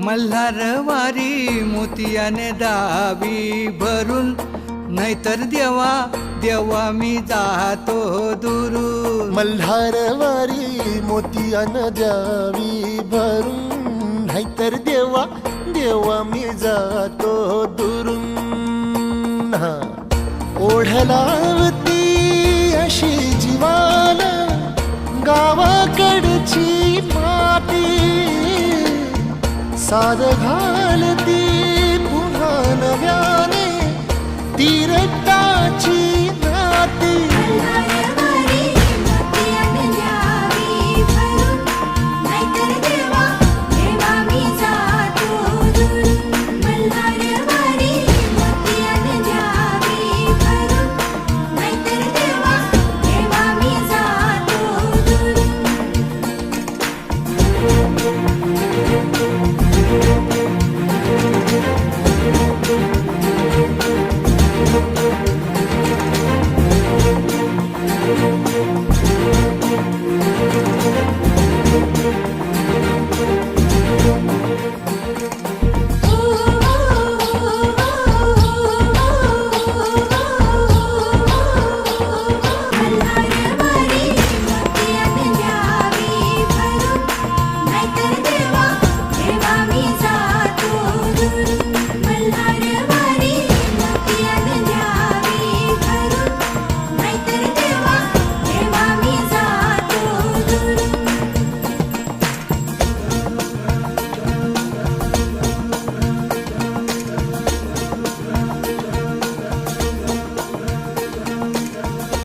मल्हारवारी मोतियाने दावी भरून, नाहीतर देवा देवा मी जातो दुरून. मल्हारवारी मोतियानं द्यावी भरून, नाहीतर देवा देवा मी जातो दुरून. ओढलावती अशी जीवाला गावाकडची माती, साद घालती पुन्हा नव्याने ती रक्ताची नाती.